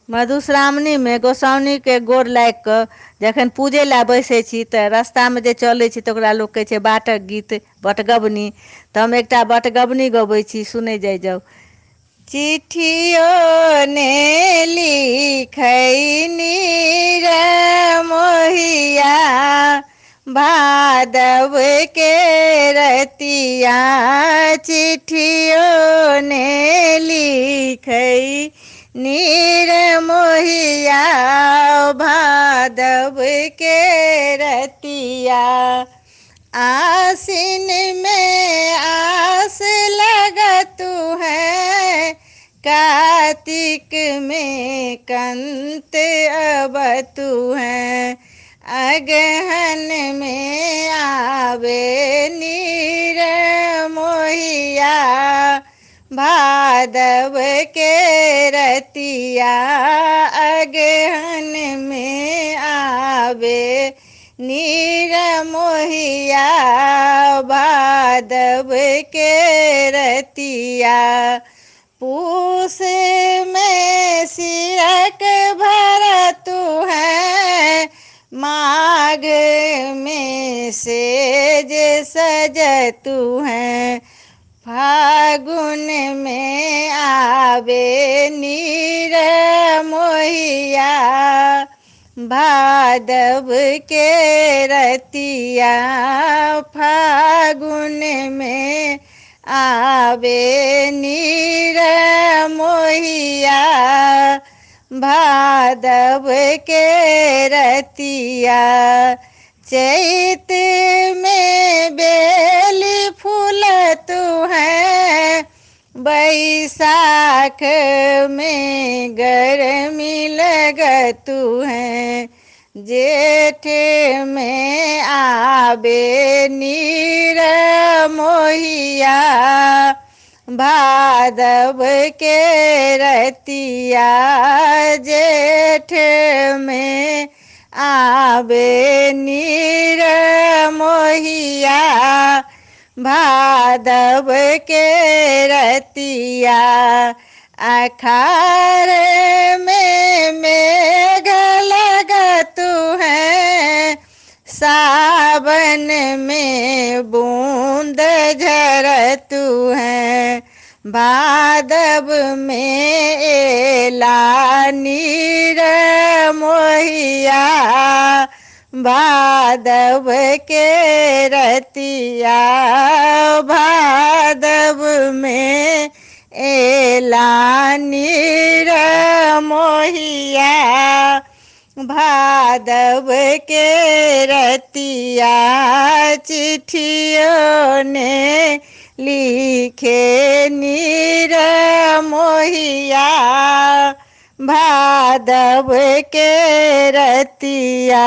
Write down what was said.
मधुश्रावणी में गोसाउनी के गोर लागि कऽ जखन पूजे लए बैसै छी तऽ रास्ता में जे चलै छी तऽ ओकरा लोक कहै छै बाटक गीत बटगवनी। तऽ हम एकटा बटगवनी गबै छी, सुनै जाइ जाउ। चिट्ठियो ने लिखैनी रे मोहिया, भादव के रतिया चिट्ठियो ने लिखै नीर मोहिया, भादव के रतिया। आसिन में आस लगतु है, कार्तिक में कंत अबतु है। अगहन में आवे नीर मोहिया, भादव के रतिया। अगहन में आवे नीर मोहिया, भादव के रतिया। पूस में सिरक भरतु है, माघ में सेज सजतु है। फागुन में आवे नीर मोहिया, भादव के रतिया। फागुन में आवे नीर मोहिया, भादव के रतिया। चैत में बेली फूलतु है, बैसाख में गर्मी लगतु है। जेठ में आवे नीर मोहिया, भादव के रतिया। जेठ में आवे नीर मोहिया, भादव के रतिया। अखार में मेघ लगतु है, सावन में बूंद झरतु है। भादव में एला नीर मोहिया, भादव के रतिया। भादव में एला नीर मोहिया, भादव के रतिया। चिट्ठियों ने लिखे नीर मोहिया, भादव के रतिया।